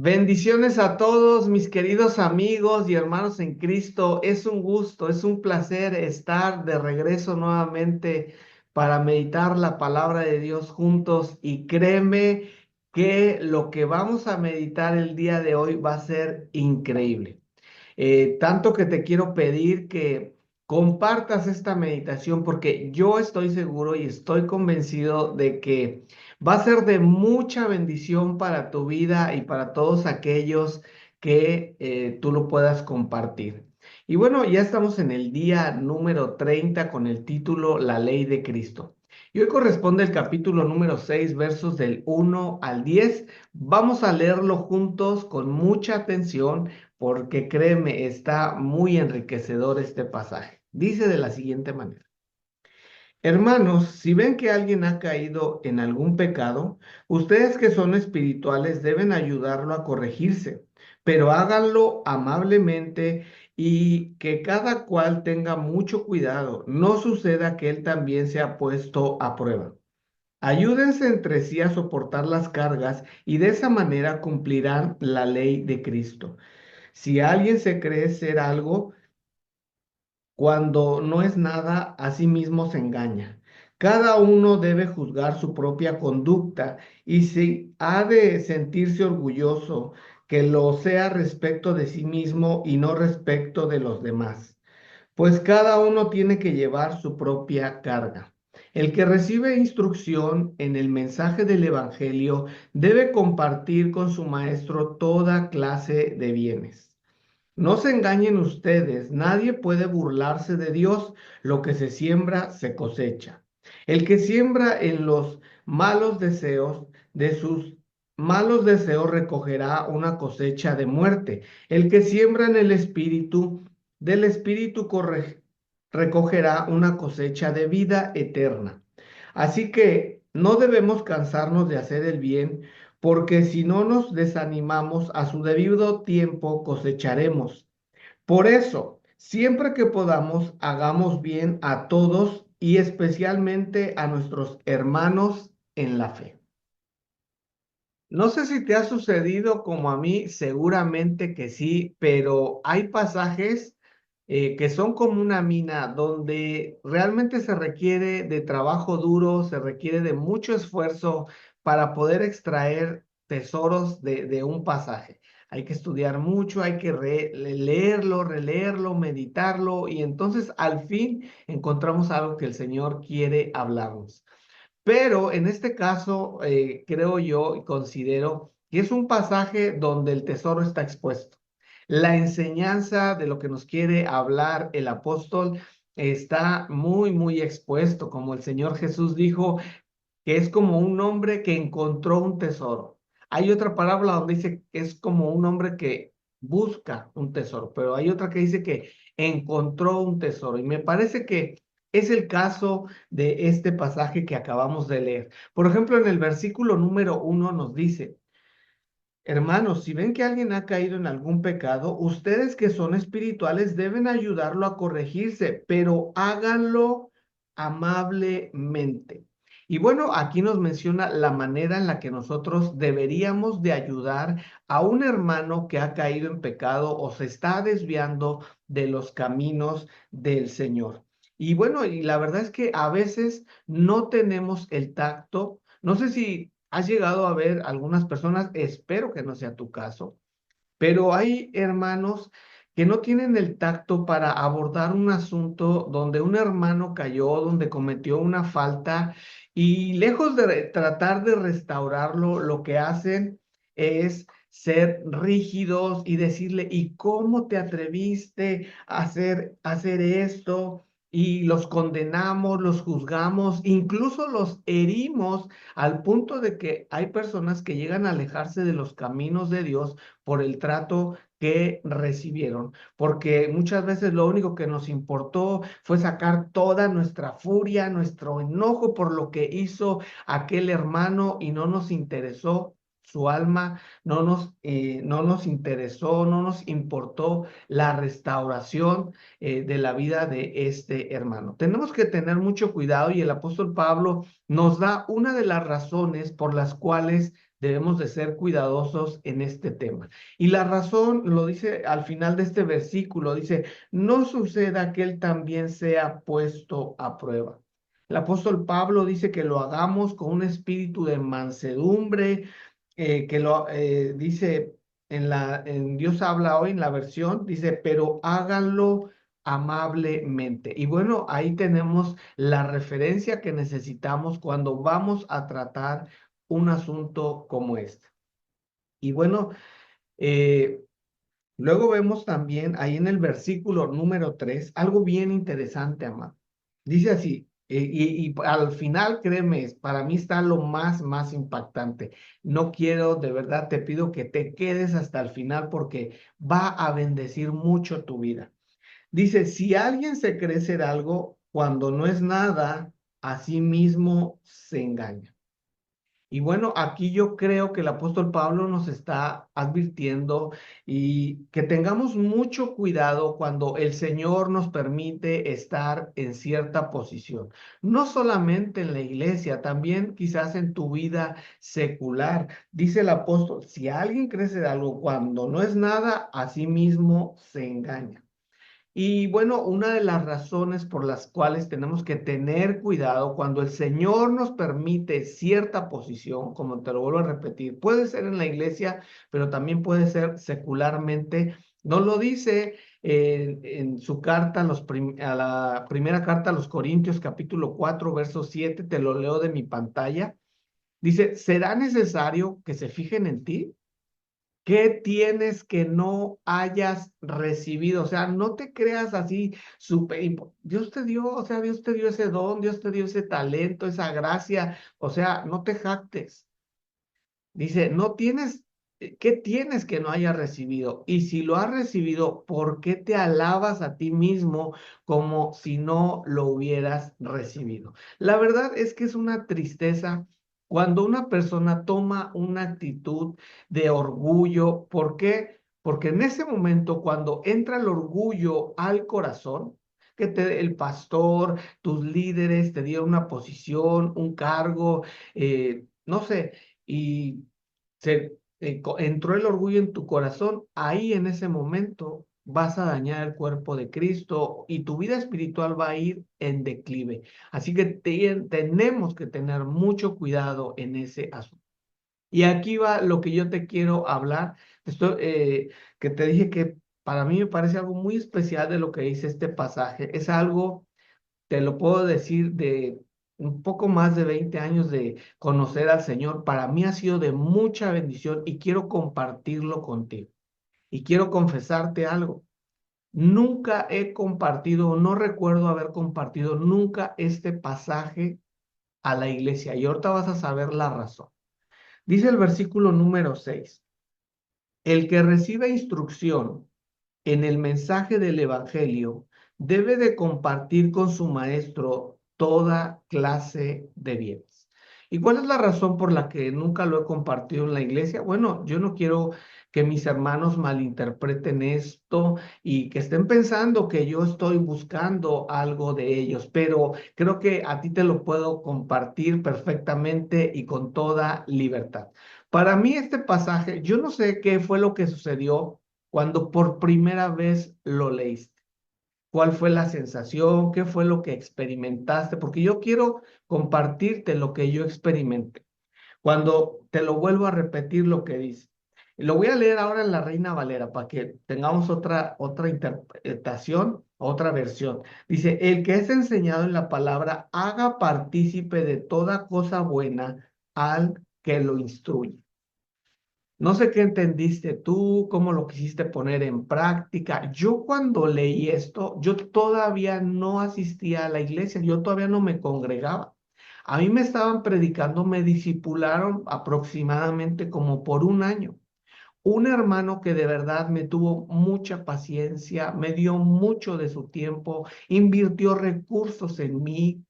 Bendiciones a todos mis queridos amigos y hermanos en Cristo. Es un gusto, es un placer estar de regreso nuevamente para meditar la palabra de Dios juntos y créeme que lo que vamos a meditar el día de hoy va a ser increíble. Tanto que te quiero pedir que compartas esta meditación porque yo estoy seguro y estoy convencido de que va a ser de mucha bendición para tu vida y para todos aquellos que tú lo puedas compartir. Y bueno, ya estamos en el día número 30 con el título La Ley de Cristo. Y hoy corresponde el capítulo número 6, versos del 1 al 10. Vamos a leerlo juntos con mucha atención porque créeme, está muy enriquecedor este pasaje. Dice de la siguiente manera: Hermanos, si ven que alguien ha caído en algún pecado, ustedes que son espirituales deben ayudarlo a corregirse, pero háganlo amablemente y que cada cual tenga mucho cuidado. No suceda que él también sea puesto a prueba. Ayúdense entre sí a soportar las cargas y de esa manera cumplirán la ley de Cristo. Si alguien se cree ser algo cuando no es nada, a sí mismo se engaña. Cada uno debe juzgar su propia conducta y si ha de sentirse orgulloso, que lo sea respecto de sí mismo y no respecto de los demás, pues cada uno tiene que llevar su propia carga. El que recibe instrucción en el mensaje del Evangelio debe compartir con su maestro toda clase de bienes. No se engañen ustedes, nadie puede burlarse de Dios, lo que se siembra se cosecha. El que siembra en los malos deseos de sus malos deseos recogerá una cosecha de muerte. El que siembra en el espíritu, del espíritu recogerá una cosecha de vida eterna. Así que no debemos cansarnos de hacer el bien, porque si no nos desanimamos, a su debido tiempo cosecharemos. Por eso, siempre que podamos, hagamos bien a todos y especialmente a nuestros hermanos en la fe. No sé si te ha sucedido como a mí, seguramente que sí, pero hay pasajes que son como una mina donde realmente se requiere de trabajo duro, se requiere de mucho esfuerzo para poder extraer tesoros de un pasaje. Hay que estudiar mucho, hay que leerlo, releerlo, meditarlo y entonces al fin encontramos algo que el Señor quiere hablarnos. Pero en este caso, creo yo y considero que es un pasaje donde el tesoro está expuesto. La enseñanza de lo que nos quiere hablar el apóstol está muy, muy expuesto, como el Señor Jesús dijo, que es como un hombre que encontró un tesoro. Hay otra parábola donde dice que es como un hombre que busca un tesoro, pero hay otra que dice que encontró un tesoro. Y me parece que es el caso de este pasaje que acabamos de leer. Por ejemplo, en el versículo número 1 nos dice: Hermanos, si ven que alguien ha caído en algún pecado, ustedes que son espirituales deben ayudarlo a corregirse, pero háganlo amablemente. Y bueno, aquí nos menciona la manera en la que nosotros deberíamos de ayudar a un hermano que ha caído en pecado o se está desviando de los caminos del Señor. Y bueno, y la verdad es que a veces no tenemos el tacto. No sé si has llegado a ver algunas personas, espero que no sea tu caso, pero hay hermanos que no tienen el tacto para abordar un asunto donde un hermano cayó, donde cometió una falta y lejos de tratar de restaurarlo, lo que hacen es ser rígidos y decirle, ¿y cómo te atreviste a hacer esto? Y los condenamos, los juzgamos, incluso los herimos al punto de que hay personas que llegan a alejarse de los caminos de Dios por el trato que recibieron, porque muchas veces lo único que nos importó fue sacar toda nuestra furia, nuestro enojo por lo que hizo aquel hermano y no nos interesó su alma, no nos interesó, no nos importó la restauración de la vida de este hermano. Tenemos que tener mucho cuidado y el apóstol Pablo nos da una de las razones por las cuales debemos de ser cuidadosos en este tema. Y la razón lo dice al final de este versículo, dice, no suceda que él también sea puesto a prueba. El apóstol Pablo dice que lo hagamos con un espíritu de mansedumbre, que lo dice en Dios habla hoy en la versión, dice, pero háganlo amablemente. Y bueno, ahí tenemos la referencia que necesitamos cuando vamos a tratar un asunto como este. Y bueno, eh, luego vemos también ahí en el versículo número 3 algo bien interesante, amado. Dice así, y al final, créeme, para mí está lo más impactante. No quiero, de verdad, te pido que te quedes hasta el final porque va a bendecir mucho tu vida. Dice, si alguien se cree ser algo cuando no es nada, a sí mismo se engaña. Y bueno, aquí yo creo que el apóstol Pablo nos está advirtiendo y que tengamos mucho cuidado cuando el Señor nos permite estar en cierta posición. No solamente en la iglesia, también quizás en tu vida secular. Dice el apóstol, si alguien cree ser algo cuando no es nada, a sí mismo se engaña. Y bueno, una de las razones por las cuales tenemos que tener cuidado cuando el Señor nos permite cierta posición, como te lo vuelvo a repetir, puede ser en la iglesia, pero también puede ser secularmente. Nos lo dice en su carta, a la primera carta a los Corintios, capítulo 4 verso 7, te lo leo de mi pantalla. Dice, ¿será necesario que se fijen en ti? ¿Qué tienes que no hayas recibido? O sea, no te creas así súper. Dios te dio, o sea, Dios te dio ese don, Dios te dio ese talento, esa gracia. O sea, no te jactes. Dice, no tienes, ¿qué tienes que no hayas recibido? Y si lo has recibido, ¿por qué te alabas a ti mismo como si no lo hubieras recibido? La verdad es que es una tristeza cuando una persona toma una actitud de orgullo. ¿Por qué? Porque en ese momento, cuando entra el orgullo al corazón, el pastor, tus líderes te dieron una posición, un cargo, no sé, y entró el orgullo en tu corazón, ahí en ese momento vas a dañar el cuerpo de Cristo y tu vida espiritual va a ir en declive. Así que tenemos que tener mucho cuidado en ese asunto. Y aquí va lo que yo te quiero hablar, que te dije que para mí me parece algo muy especial de lo que dice este pasaje. Es algo, te lo puedo decir, de un poco más de 20 años de conocer al Señor. Para mí ha sido de mucha bendición y quiero compartirlo contigo. Y quiero confesarte algo. Nunca he compartido, no recuerdo haber compartido nunca este pasaje a la iglesia. Y ahorita vas a saber la razón. Dice el versículo número 6: el que recibe instrucción en el mensaje del Evangelio debe de compartir con su maestro toda clase de bienes. ¿Y cuál es la razón por la que nunca lo he compartido en la iglesia? Bueno, yo no quiero que mis hermanos malinterpreten esto y que estén pensando que yo estoy buscando algo de ellos, pero creo que a ti te lo puedo compartir perfectamente y con toda libertad. Para mí este pasaje, yo no sé qué fue lo que sucedió cuando por primera vez lo leíste. ¿Cuál fue la sensación? ¿Qué fue lo que experimentaste? Porque yo quiero compartirte lo que yo experimenté. Cuando te lo vuelvo a repetir lo que dice. Lo voy a leer ahora en la Reina Valera para que tengamos otra interpretación, otra versión. Dice, el que es enseñado en la palabra haga partícipe de toda cosa buena al que lo instruye. No sé qué entendiste tú, cómo lo quisiste poner en práctica. Yo cuando leí esto, yo todavía no asistía a la iglesia, yo todavía no me congregaba. A mí me estaban predicando, me discipularon aproximadamente como por un año. Un hermano que de verdad me tuvo mucha paciencia, me dio mucho de su tiempo, invirtió recursos en mí.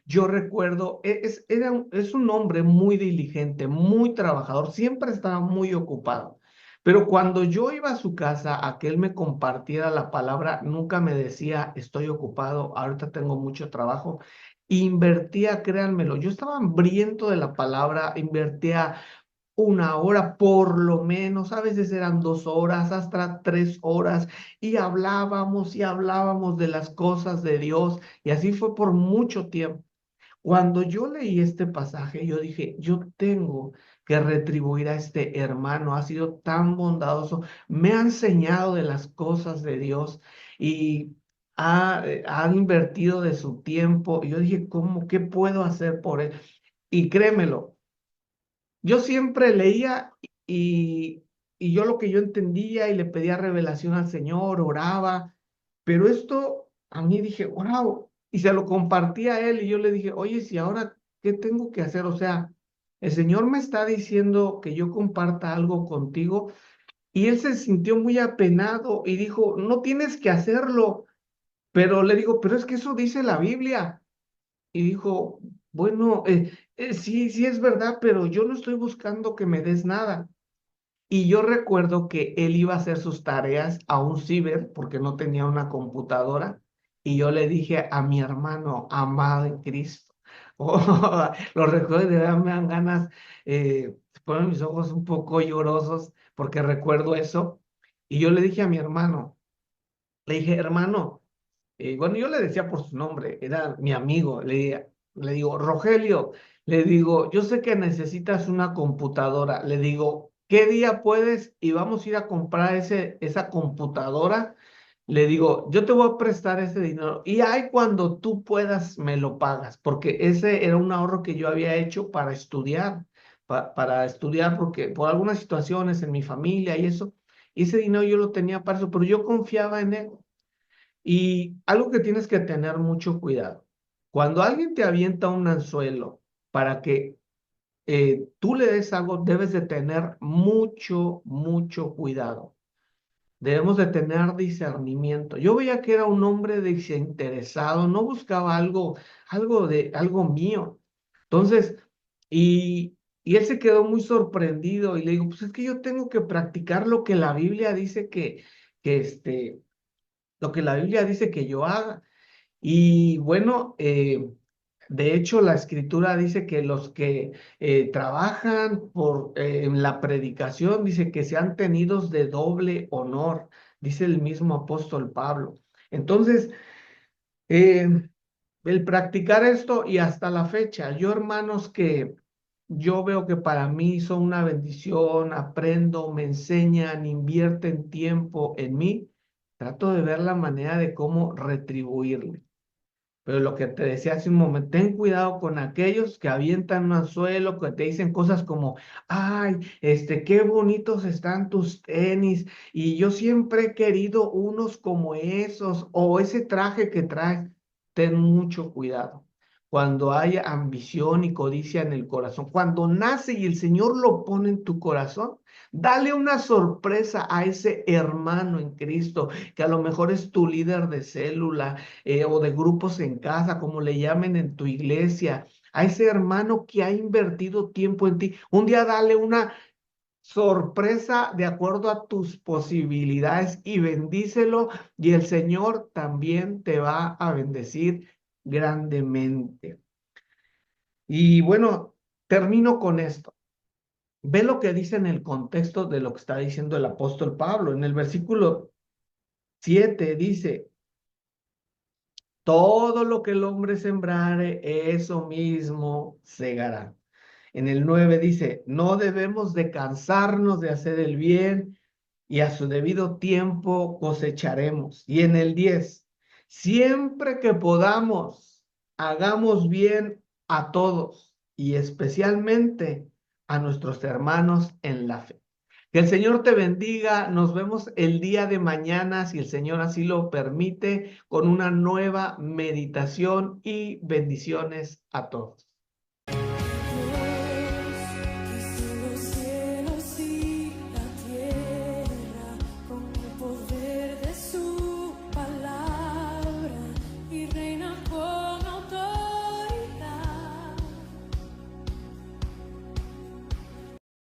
Yo recuerdo, es un hombre muy diligente, muy trabajador, siempre estaba muy ocupado, Pero cuando yo iba a su casa a que él me compartiera la palabra, nunca me decía, estoy ocupado, ahorita tengo mucho trabajo. Invertía, créanmelo, yo estaba hambriento de la palabra, invertía una hora por lo menos, a veces eran 2 horas, hasta 3 horas, y hablábamos de las cosas de Dios, y así fue por mucho tiempo. Cuando yo leí este pasaje, yo dije, yo tengo que retribuir a este hermano, ha sido tan bondadoso, me ha enseñado de las cosas de Dios y ha invertido de su tiempo. Y yo dije, ¿cómo, qué puedo hacer por él? Y créemelo, yo siempre leía y, y yo lo que yo entendía y le pedía revelación al Señor, oraba, pero esto a mí dije, wow, y se lo compartí a él y yo le dije, oye, si ahora, ¿qué tengo que hacer? O sea, el Señor me está diciendo que yo comparta algo contigo y él se sintió muy apenado y dijo, no tienes que hacerlo, pero le digo, pero es que eso dice la Biblia. Y dijo, bueno, sí, sí es verdad, pero yo no estoy buscando que me des nada. Y yo recuerdo que él iba a hacer sus tareas a un ciber porque no tenía una computadora. Y yo le dije a mi hermano amado en Cristo, oh, lo recuerdo y de verdad me dan ganas, se ponen mis ojos un poco llorosos porque recuerdo eso. Y yo le dije a mi hermano, le dije, hermano, bueno, yo le decía por su nombre, era mi amigo. Le digo, Rogelio, le digo, yo sé que necesitas una computadora. Le digo, ¿qué día puedes? Y vamos a ir a comprar esa computadora. Le digo, yo te voy a prestar ese dinero. Y ahí cuando tú puedas, me lo pagas, porque ese era un ahorro que yo había hecho para estudiar, para estudiar, porque por algunas situaciones en mi familia y eso, y ese dinero yo lo tenía para eso, pero yo confiaba en él. Y algo que tienes que tener mucho cuidado, cuando alguien te avienta un anzuelo para que tú le des algo, debes de tener mucho, mucho cuidado. Debemos de tener discernimiento. Yo veía que era un hombre desinteresado, no buscaba algo mío. Entonces, y él se quedó muy sorprendido y le digo, pues es que yo tengo que practicar lo que la Biblia dice que lo que la Biblia dice que yo haga. Y bueno, de hecho la escritura dice que los que trabajan en la predicación, dice que sean tenidos de doble honor, dice el mismo apóstol Pablo. Entonces, eh, el practicar esto y hasta la fecha, yo hermanos que yo veo que para mí son una bendición, aprendo, me enseñan, invierten tiempo en mí, trato de ver la manera de cómo retribuirle. Pero lo que te decía hace un momento, ten cuidado con aquellos que avientan un anzuelo, que te dicen cosas como, ay, qué bonitos están tus tenis, y yo siempre he querido unos como esos, o ese traje que traes. Ten mucho cuidado. Cuando haya ambición y codicia en el corazón, cuando nace y el Señor lo pone en tu corazón, dale una sorpresa a ese hermano en Cristo, que a lo mejor es tu líder de célula, o de grupos en casa, como le llamen en tu iglesia, a ese hermano que ha invertido tiempo en ti. Un día dale una sorpresa de acuerdo a tus posibilidades y bendícelo y el Señor también te va a bendecir grandemente. Y bueno, termino con esto. Ve lo que dice en el contexto de lo que está diciendo el apóstol Pablo. En el versículo 7 dice, todo lo que el hombre sembrare, eso mismo segará. En el 9 dice, no debemos de cansarnos de hacer el bien y a su debido tiempo cosecharemos. Y en el 10, siempre que podamos, hagamos bien a todos y especialmente a nuestros hermanos en la fe. Que el Señor te bendiga. Nos vemos el día de mañana, si el Señor así lo permite, con una nueva meditación y bendiciones a todos.